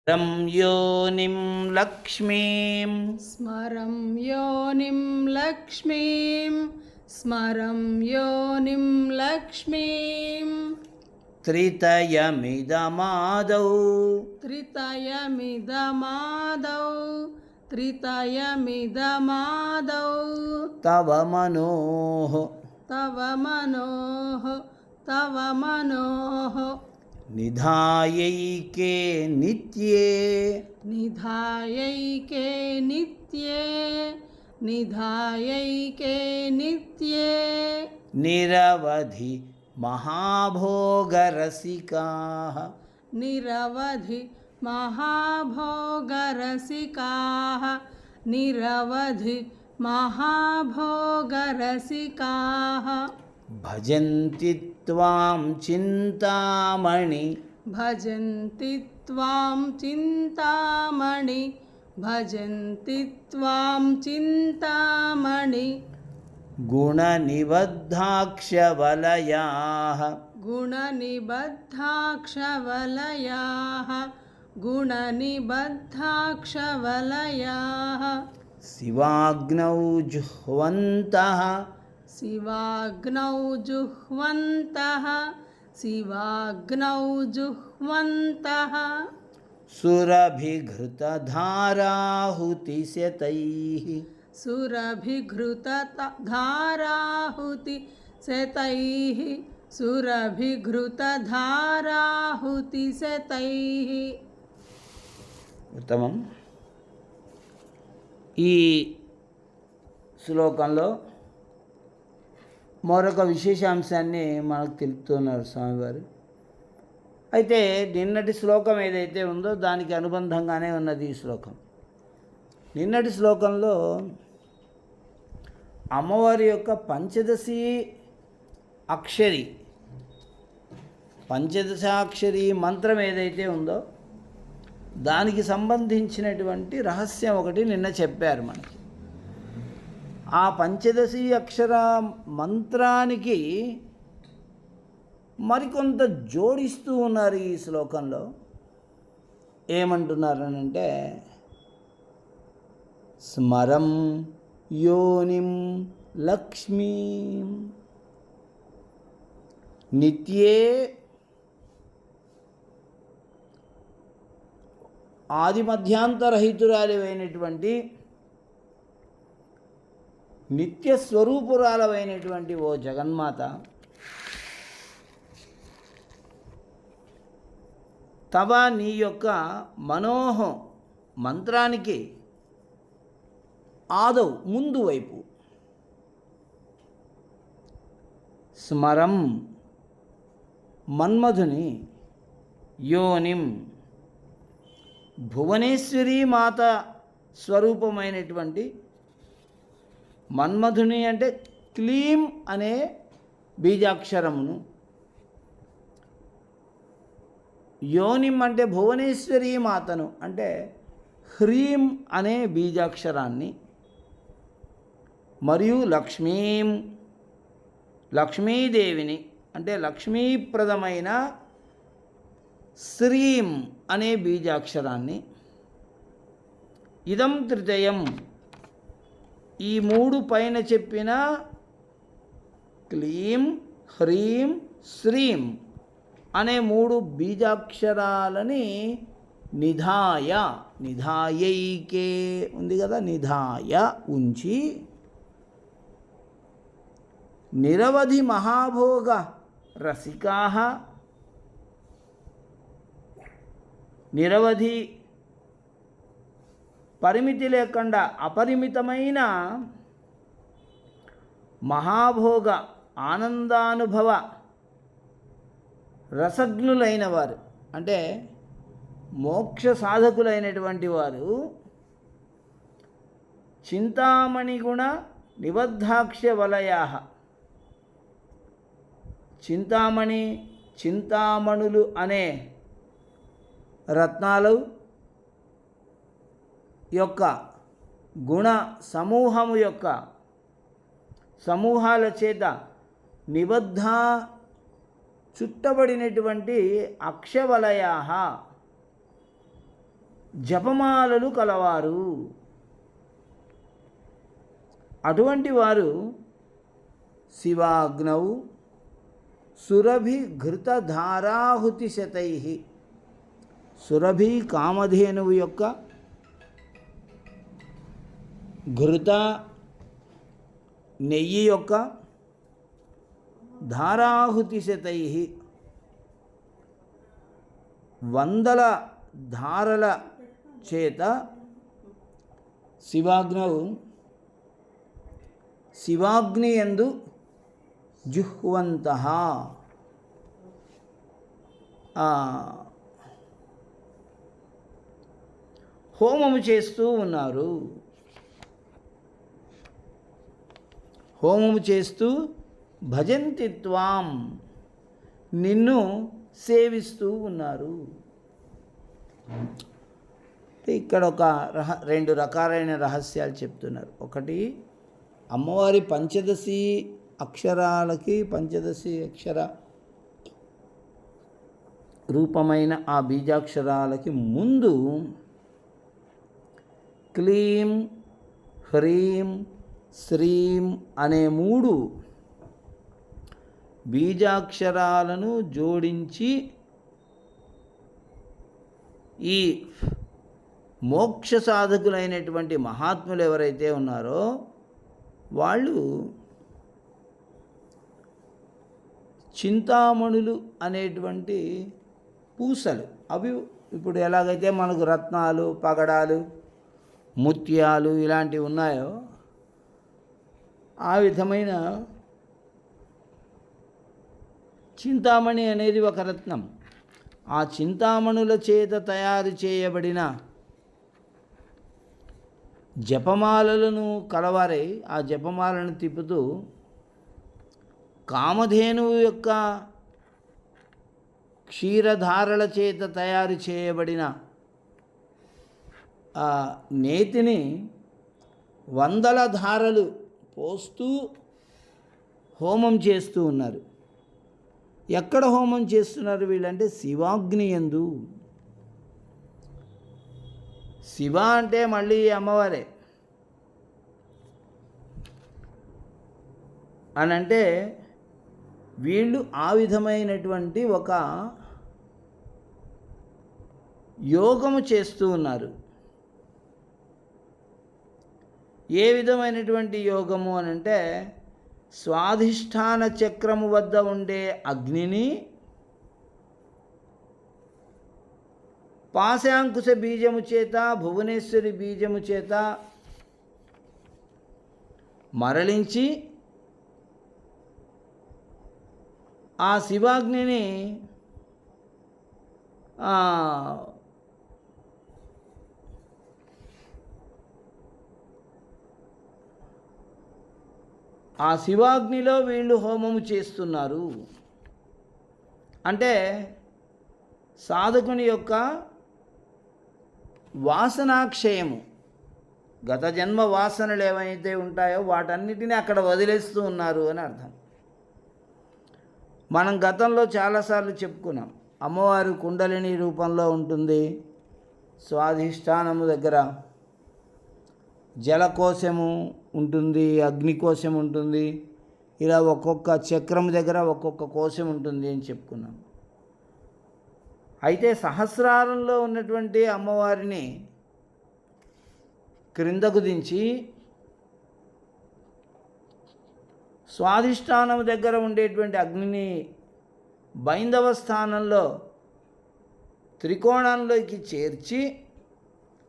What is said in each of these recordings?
రం యోనిం లక్ష్మీం స్మరం యోనిం లక్ష్మీం స్మరం యోనిం లక్ష్మీం త్రితయమిదమాదౌ త్రితయమిదమాదౌ త్రితయమిదమాదౌ తవ మనోః తవ మనోః తవ మనోః నిధాయైకే నిత్యే నిధాయైకే నిత్యే నిధాయైకే నిత్యే నిరవధి మహాభోగరసికాః నిరవధి మహాభోగరసికాః నిరవధి మహాభోగరసికాః భజంతి త్వాం చింతామణి భజంతి త్వాం చింతామణి భజంతి త్వాం చింతామణి గుణనిబద్ధాక్షవలయాః గుణనిబద్ధాక్షవలయాః గుణనిబద్ధాక్షవలయాః శివాగ్నౌ జుహ్వంతః శివాగ్నౌ జుహ్వంతః శివాగ్నౌ జుహ్వంతః సురభిఘృతధారాహుతిశతైః సురభిఘృతధారాహుతిశతైః సురభిఘృతధారాహుతిశతైః. ఉత్తమం. ఈ శ్లోకంలో మరొక విశేషాంశాన్ని మనకు తెలుపుతున్నారు స్వామివారు. అయితే నిన్నటి శ్లోకం ఏదైతే ఉందో దానికి అనుబంధంగానే ఉన్నది ఈ శ్లోకం. నిన్నటి శ్లోకంలో అమ్మవారి యొక్క పంచదశాక్షరి మంత్రం ఏదైతే ఉందో దానికి సంబంధించినటువంటి రహస్యం ఒకటి నిన్న చెప్పారు మనకి. ఆ పంచదశి అక్షర మంత్రానికి మరికొంత జోడిస్తూ ఉన్నారు ఈ శ్లోకంలో. ఏమంటున్నారనంటే స్మరం యోనిం లక్ష్మీం నిత్యే ఆదిమధ్యాంతరహితురాలివైనటువంటి నిత్యస్వరూపురాలమైనటువంటి ఓ జగన్మాత, తవ నీ యొక్క మనోహం మంత్రానికి ఆదౌ ముందు వైపు స్మరం మన్మధుని యోనిం భువనేశ్వరీ మాత స్వరూపమైనటువంటి మన్మధుని అంటే క్లీం అనే బీజాక్షరమును, యోనిం అంటే భువనేశ్వరీ మాతను అంటే హ్రీం అనే బీజాక్షరాన్ని, మరియు లక్ష్మీం లక్ష్మీదేవిని అంటే లక్ష్మీప్రదమైన శ్రీం అనే బీజాక్షరాన్ని, ఇదం తృతయం ఈ మూడు పైన చెప్పిన క్లీం హ్రీం శ్రీం అనే మూడు బీజాక్షరాలని నిధాయైకే ఉంది కదా, నిధాయ ఉంచి నిరవధి మహాభోగ రసికాః నిరవధి పరిమితి లేకుండా అపరిమితమైన మహాభోగ ఆనందానుభవ రసజ్ఞులైన వారు అంటే మోక్ష సాధకులైనటువంటి వారు చింతామణి గుణ నిబద్ధాక్ష్య వలయాః చింతామణులు అనే రత్నాలు యొక్క గుణ సమూహము యొక్క సమూహాల చేత నిబద్ధ చుట్టబడినటువంటి అక్షవలయాః జపమాలలు కలవారు. అటువంటి వారు శివాగ్నౌ సురభి ఘృతధారాహుతి శతై, సురభి కామధేనువు యొక్క ఘృత నెయ్యి యొక్క ధారాహుతి శతై, వందల ధారల చేత శివాగ్ని యందు జుహ్వంతః, హోమము చేస్తూ ఉన్నారు. హోమము చేస్తూ భజంతి త్వాం, నిన్ను సేవిస్తూ ఉన్నారు. ఇక్కడ ఒక రెండు రకాలైన రహస్యాలు చెప్తున్నారు. ఒకటి, అమ్మవారి పంచదశి అక్షరాలకి, పంచదశి అక్షర రూపమైన ఆ బీజాక్షరాలకి ముందు క్లీం, హ్రీం, శ్రీం అనే 3 బీజాక్షరాలను జోడించి ఈ మోక్ష సాధకులైనటువంటి మహాత్ములు ఎవరైతే ఉన్నారో వాళ్ళు చింతామణులు అనేటువంటి పూసలు, అవి ఇప్పుడు ఎలాగైతే మనకు రత్నాలు, పగడాలు, ముత్యాలు ఇలాంటివి ఉన్నాయో ఆ విధమైన చింతామణి అనేది ఒక రత్నం. ఆ చింతామణుల చేత తయారు చేయబడిన జపమాలలను కలవారై ఆ జపమాలను తిప్పుతూ కామధేనువు యొక్క క్షీరధారల చేత తయారు చేయబడిన ఆ నేతిని వందల ధారలు పోస్తూ హోమం చేస్తూ ఉన్నారు. ఎక్కడ హోమం చేస్తున్నారు వీళ్ళంటే శివాగ్ని యందు. శివ అంటే మళ్ళీ అమ్మవారే అని అంటే వీళ్ళు ఆ విధమైనటువంటి ఒక యోగము చేస్తూ ఉన్నారు. ఏ విధమైనటువంటి యోగము అని అంటే స్వాధిష్టాన చక్రము వద్ద ఉండే అగ్నిని పాశాంకుశ బీజము చేత, భువనేశ్వరి బీజము చేత మరలించి ఆ శివాగ్నిని ఆ శివాగ్నిలో వీళ్ళు హోమము చేస్తున్నారు. అంటే సాధకుని యొక్క వాసనాక్షయము, గత జన్మ వాసనలు ఏవైతే ఉంటాయో వాటన్నిటినీ అక్కడ వదిలేస్తూ ఉన్నారు అని అర్థం. మనం గతంలో చాలాసార్లు చెప్పుకున్నాం, అమ్మవారు కుండలిని రూపంలో ఉంటుంది. స్వాధిష్టానము దగ్గర జలకోశము ఉంటుంది, అగ్నికోశం ఉంటుంది, ఇలా ఒక్కొక్క చక్రం దగ్గర ఒక్కొక్క కోశం ఉంటుంది అని చెప్పుకున్నాం. అయితే సహస్రారంలో ఉన్నటువంటి అమ్మవారిని క్రిందకు దించి స్వాధిష్టానం దగ్గర ఉండేటువంటి అగ్నిని బైందవ స్థానంలో త్రికోణంలోకి చేర్చి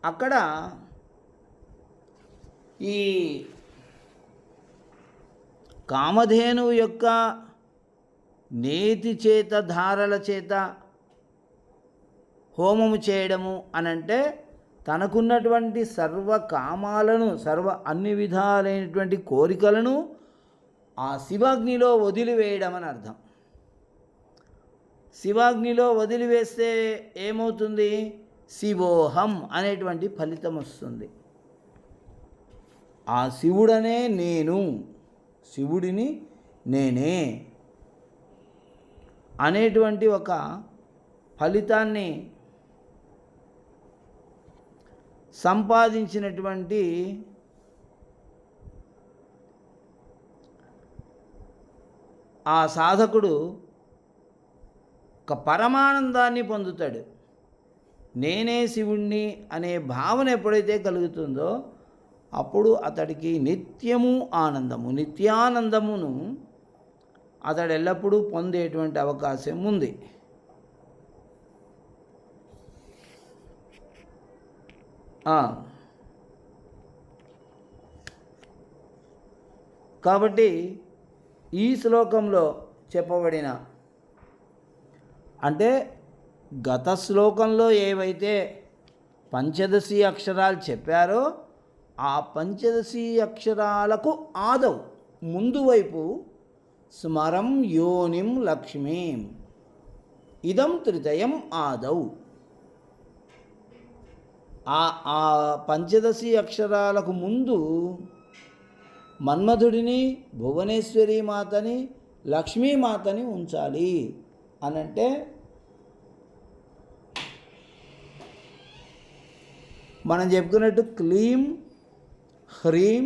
అక్కడ ఈ కామధేనువు యొక్క నేతి చేత, ధారల చేత హోమము చేయడము అనంటే తనకున్నటువంటి సర్వ కామాలను, అన్ని విధాలైనటువంటి కోరికలను ఆ శివాగ్నిలో వదిలివేయడం అని అర్థం. శివాగ్నిలో వదిలివేస్తే ఏమవుతుంది? శివోహం అనేటువంటి ఫలితం వస్తుంది. ఆ శివుడనే నేను, శివుడిని నేనే అనేటువంటి ఒక ఫలితాన్ని సంపాదించినటువంటి ఆ సాధకుడు ఒక పరమానందాన్ని పొందుతాడు. నేనే శివుణ్ణి అనే భావన ఎప్పుడైతే కలుగుతుందో అప్పుడు అతడికి నిత్యము ఆనందము, నిత్యానందమును అతడు ఎల్లప్పుడూ పొందేటువంటి అవకాశం ఉంది. కాబట్టి ఈ శ్లోకంలో చెప్పబడిన, అంటే గత శ్లోకంలో ఏవైతే పంచదశి అక్షరాలు చెప్పారో ఆ పంచదశి అక్షరాలకు ఆదౌ ముందు వైపు స్మరం యోనిం లక్ష్మీం ఇదం త్రితయం ఆదౌ, ఆ పంచదశి అక్షరాలకు ముందు మన్మధుడిని, భువనేశ్వరి మాతని, లక్ష్మీమాతని ఉంచాలి అనంటే మనం చెప్పుకున్నట్టు క్లీం, హ్రీం,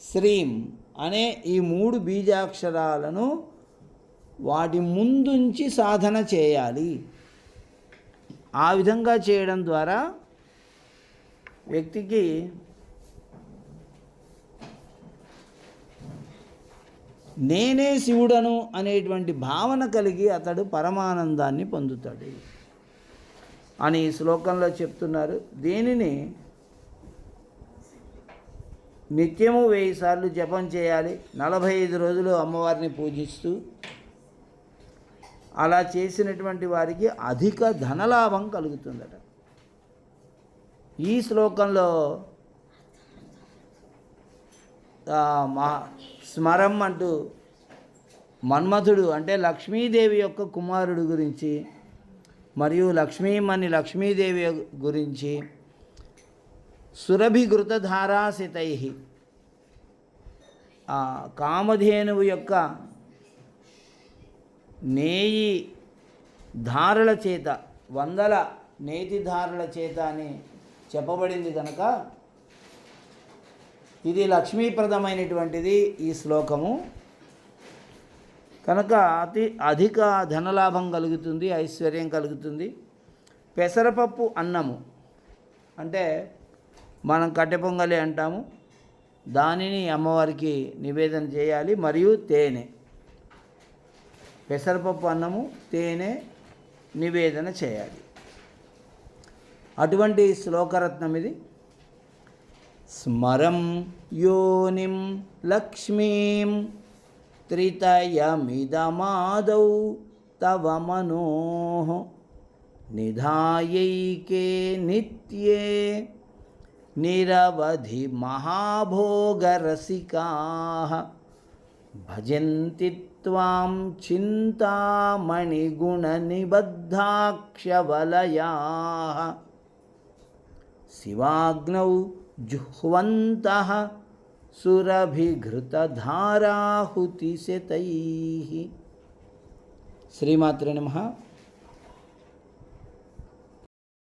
శ్రీం అనే ఈ 3 బీజాక్షరాలను వాటి ముందుంచి సాధన చేయాలి. ఆ విధంగా చేయడం ద్వారా వ్యక్తికి నేనే శివుడను అనేటువంటి భావన కలిగి అతడు పరమానందాన్ని పొందుతాడు అని ఈ శ్లోకంలో చెప్తున్నారు. దీనిని నిత్యము 1000 సార్లు జపం చేయాలి. 45 రోజులు అమ్మవారిని పూజిస్తూ అలా చేసినటువంటి వారికి అధిక ధనలాభం కలుగుతుందట. ఈ శ్లోకంలో స్మరం అంటూ మన్మథుడు అంటే లక్ష్మీదేవి యొక్క కుమారుడు గురించి, మరియు లక్ష్మీమణి లక్ష్మీదేవి గురించి, సురభిఘృతధారాసితై కామధేనువు యొక్క నేయి ధారల చేత, 100 నేతి ధారల చేత అని చెప్పబడింది కనుక ఇది లక్ష్మీప్రదమైనటువంటిది ఈ శ్లోకము. కనుక అధిక ధనలాభం కలుగుతుంది, ఐశ్వర్యం కలుగుతుంది. పెసరపప్పు అన్నము అంటే మనం కట్టె పొంగలి అంటాము, దానిని అమ్మవారికి నివేదన చేయాలి. మరియు తేనె, పెసరపప్పు అన్నము, తేనె నివేదన చేయాలి. అటువంటి శ్లోకరత్నం ఇది. స్మరం యోనిం లక్ష్మీం త్రితయమిదమాదౌ తవ మనోః నిధాయైకే నిత్యే నిరవధి మహాభోగరసికాః భజంతి త్వాం చింతామణిగుణనిబద్ధాక్షవలయాః శివాగ్నౌ జుహ్వంతః సురభిఘృతధారాహుతిశతైః. శ్రీమాత్రే నమః.